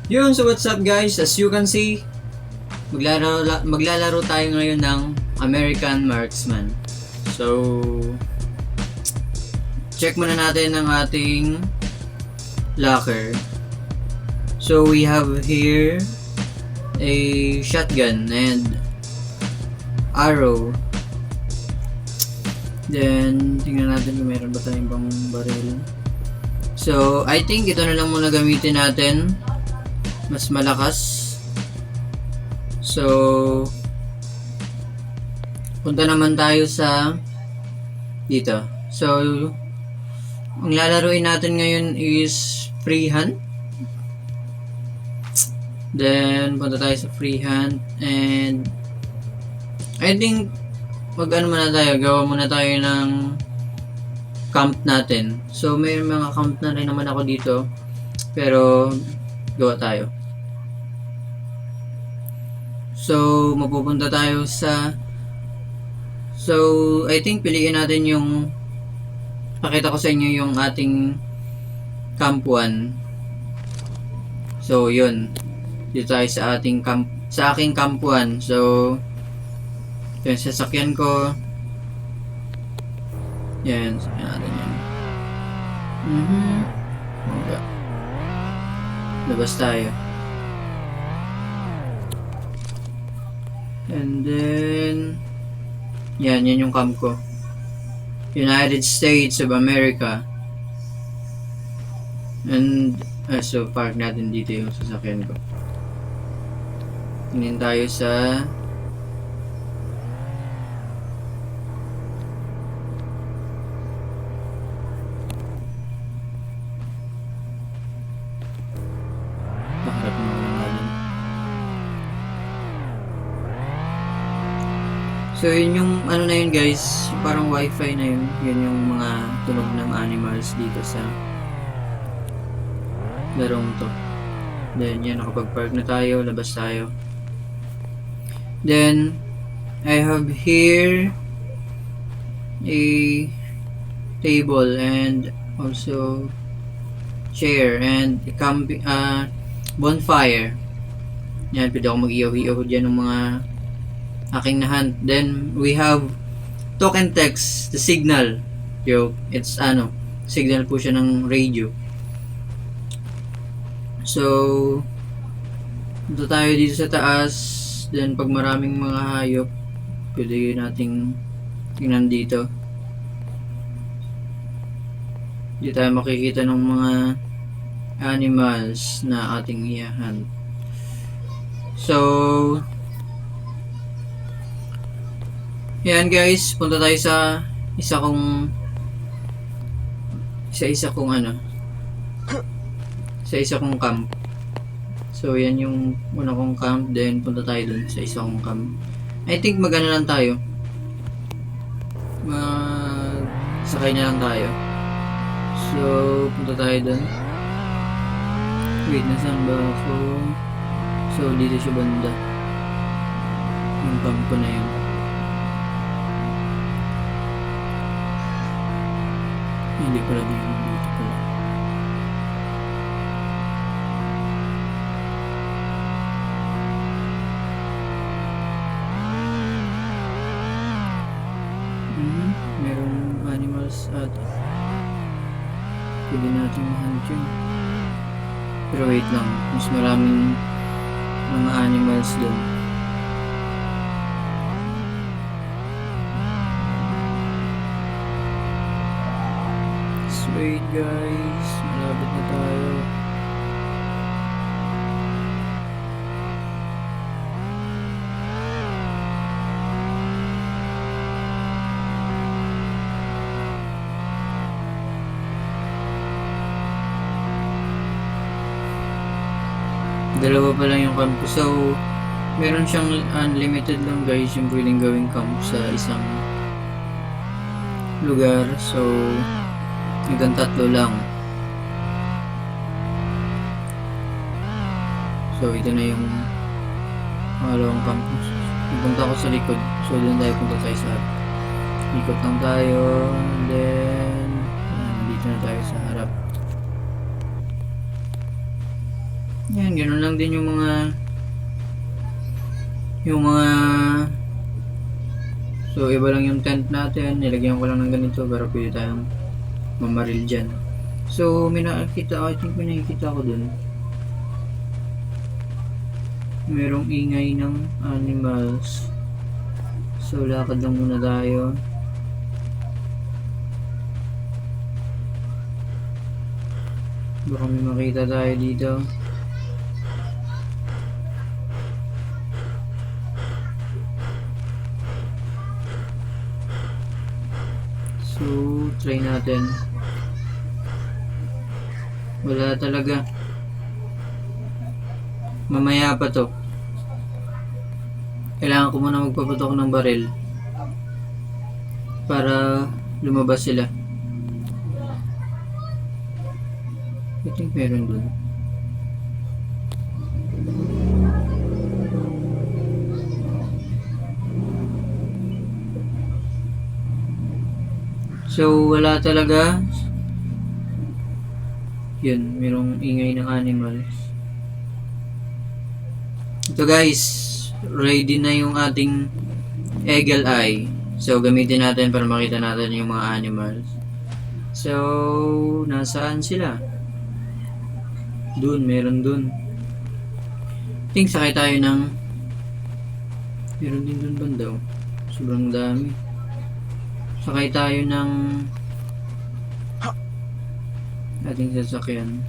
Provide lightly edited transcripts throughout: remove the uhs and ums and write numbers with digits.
Yun, so what's up guys? As you can see, maglalaro tayo ngayon ng American Marksman. So, check muna natin ang ating locker. So, we have here a shotgun and arrow. Then, tingnan natin kung meron ba tayong pang baril. So, I think ito na lang muna gamitin natin. Mas malakas. So, punta naman tayo sa dito. So, ang lalaruin natin ngayon is freehand. Then, punta tayo sa freehand. And, I think, mag-ano muna tayo. Gawa muna tayo ng camp natin. So, may mga camp na rin naman ako dito. Pero, gawa tayo. So, mapupunta tayo sa I think piliin natin yung pakita ko sa inyo yung ating camp 1. So, yun. Dito tayo sa ating camp, sa aking camp 1. So, yung sasakyan ko. Yan, sakyan natin yan. Okay. Labas tayo. And then, yan yung camp ko. United States of America. And, so park natin dito yung sasakyan ko. Tingin tayo sa harap mo lang natin. So yun yung ano na yun guys, parang wifi na yun. Yun yung mga tunog ng animals dito sa larong to. Then yan, nakapag-park na tayo, labas tayo. Then I have here a table and also chair and a bonfire. Yan, pwede ako mag-iyaw-iyaw dyan ng mga aking nahunt. Then, we have talk and text, the signal. It's signal po siya ng radio. So, punta tayo dito sa taas. Then, pag maraming mga hayop, pwede nating tingnan dito. Dito tayo makikita ng mga animals na ating i-hunt. So, yan guys, punta tayo sa isa kong camp. So, yan yung una kong camp. Then, punta tayo dun sa isa kong camp. I think mag-ano lang tayo. Sakay na lang tayo. So, punta tayo dun. Wait, nasaan ba ako? So, dito siya banda. Yung camp ko na yun. Hindi pala dito pala. Meron animals at pwede natin ma-hunt yun. Pero wait lang, mas maraming mga animals doon. Wait guys, malapit na tayo. Dalawa pa lang yung camp ko. So, meron siyang unlimited lang guys yung pwedeng gawing camp sa isang lugar. So, hanggang 3 lang. So, ito na yung pangalawang campus. Pupunta ko sa likod. So, doon tayo punta tayo sa harap. Ikot lang tayo. Then, dito na tayo sa harap. Yan, ganoon lang din yung mga so iba lang yung tent natin, nilagyan ko lang ng ganito pero pwede tayong mamaril dyan. So may nakikita, I think may nakikita ko dun, merong ingay ng animals, so lakad lang muna tayo. Baka may makita tayo dito. So, try natin. Wala talaga. Mamaya pa to. Kailangan ko muna magpaputok ng baril para lumabas sila. I think meron dun. So, wala talaga. Yun, merong ingay ng animals. Ito guys, ready na yung ating eagle eye. So, gamitin natin para makita natin yung mga animals. So, nasaan sila? Dun, meron dun. I think sakay tayo ng meron din dun banda. Sobrang dami. Sakay tayo ng ating sasakyan.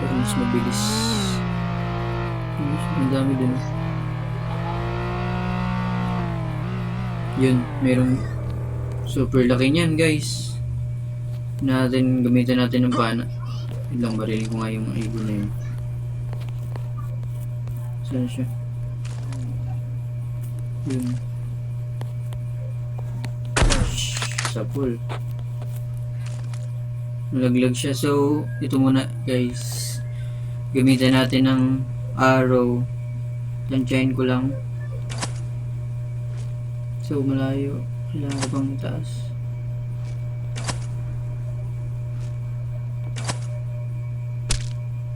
Pero mas mabilis. Ang dami dun. Yun, merong super laki niyan guys. Gamitin natin ng pana. Ilang barilin ko nga yung ibon na yun. Saan siya? Yun. Sa pool. Malaglag siya. So, ito muna guys. Gamitin natin ng arrow. Tansyahin ko lang. So, malayo. Kailangan ko pang itaas.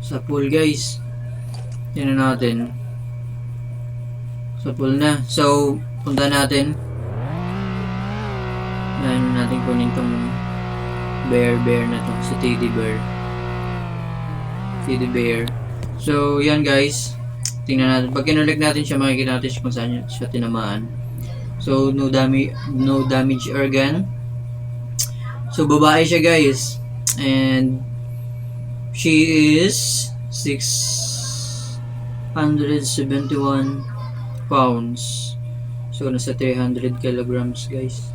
Sa pool guys. Tignan natin. Sa pool na. So, punta natin. Ngayon natin kunin tong bear na to. Si teddy bear. So, yan guys. Tingnan natin. Pag kinulik natin siya, makikita natin kung saan siya tinamaan. So, no damage organ. So, babae siya guys. And, she is 671 pounds. So, nasa 300 kilograms guys.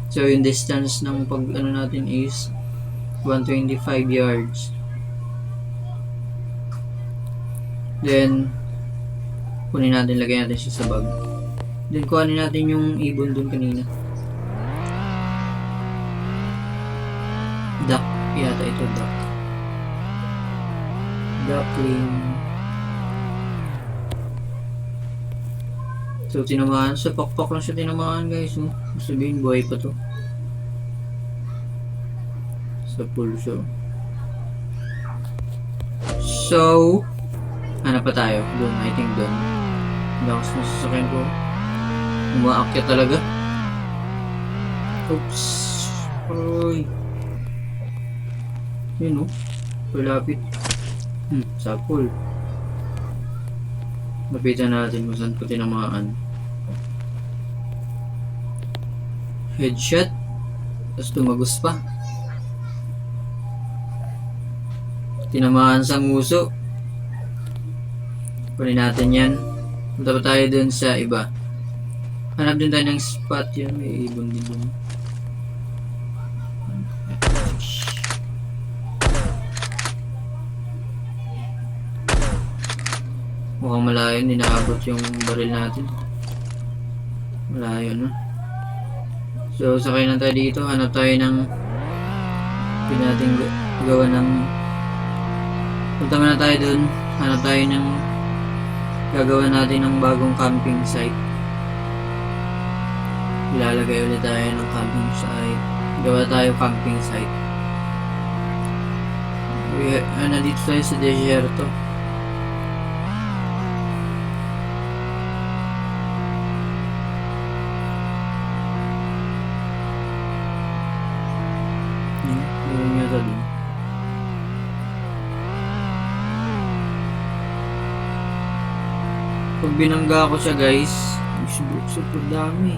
So, yung distance ng natin is 125 yards. Then, kunin natin, lagay natin siya sa bag. Then, kuhanin natin yung ibon dun kanina. Duck. Yata ito, duck. Duckling. So, tinamaan. Sa pakpak lang siya tinamaan guys. No? Sabihin, buhay pa to. Sa pulso. So, hanap pa tayo. Doon, I think doon. Lakas na sasakyan ko. Umaakyat talaga. Oops. Uy. Yun o. Palapit. Sa pool. Lapitan natin kung saan ko tinamaan. Headshot. Tapos tumagos pa. Tinamaan sa nguso. Kunin natin yan. Punta pa tayo dun sa iba. Hanap din tayo ng spot yan. May ibon din dun. Mukhang malayo. Hindi nakabot yung baril natin. Malayo na. So, sakay na tayo dito. Hanap tayo ng pwede natin gawa ng punta na tayo dun. Hanap tayo ng gagawa natin ng bagong camping site. Ilalagay ulit tayo ng camping site. Gawa tayo camping site. nandito tayo sa desierto. Meron yata dun. Pag binangga ko siya guys, super dami.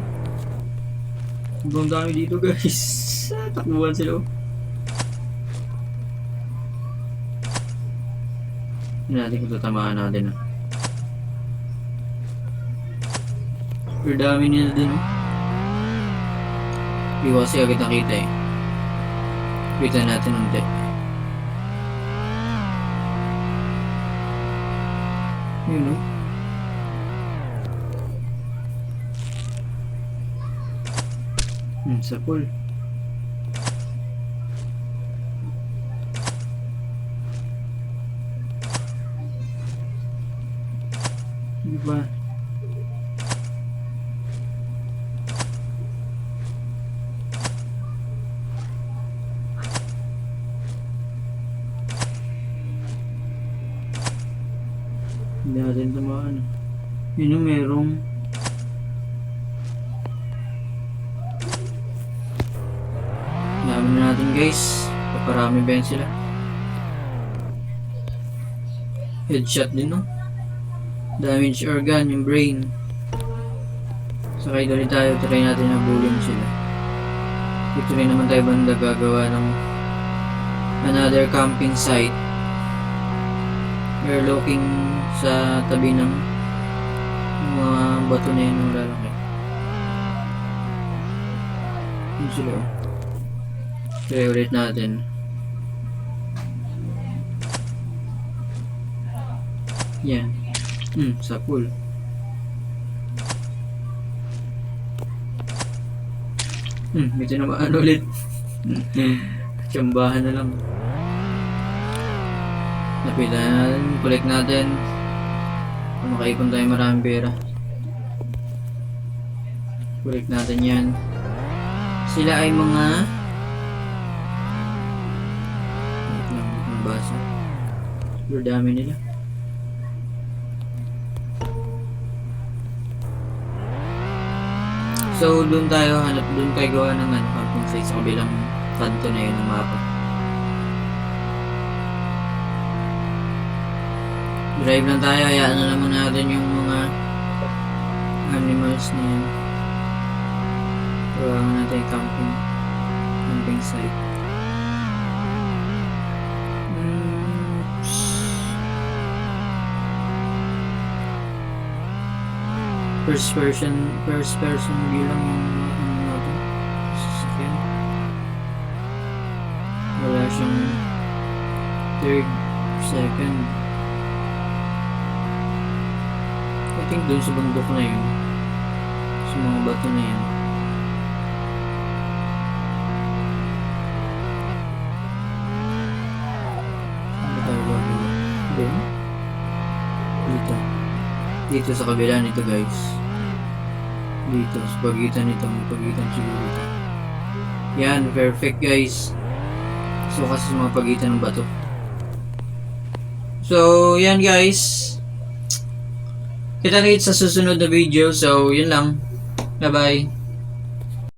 Sobrang dami dito guys. Takbuhan sila. Hindi natin kung tatamaan natin. Super dami nila dun. Hindi ko kasi agad nakita eh. Kita natin unti. Yun o. Sa pool. Diba? Hindi natin tamaan. Yun yung merong dami na natin guys. Paparami ba yan sila? Headshot din no? Damage organ, yung brain. Sakay ulit tayo. Try natin na bulin sila. Dito rin naman tayo banda gagawa ng another camping site. We're looking sa tabi ng mga bato na yan ng lalaki. Yun sila. Try ulit natin. Yan. Sa pool. Ito naman ulit. Tsambahan na lang. Napitan natin, collect natin. Kung makaipon tayo maraming pera. Collect natin yan. Sila ay mga wait lang, ang basa. Super dami nila. So doon tayo hanap, doon tayo gawa ng camping site sa kabilang kanto na yun ng mapa. Drive lang tayo, hayaan na naman natin yung mga animals na yan. Gawa natin camping site. First person view lang yung natin. Sasakyan. Wala siyang third, second. I think dun sa bundok na yun, sa mga bato na yun. Ano tayo ba? Doon? Dito sa kabila nito guys. Dito sa pagitan nito, may pagitan siguro ito. Yan, perfect guys. So kasi sa mga pagitan ng bato. So yan guys. Kita-kits sa susunod na video. So yun lang. Bye bye.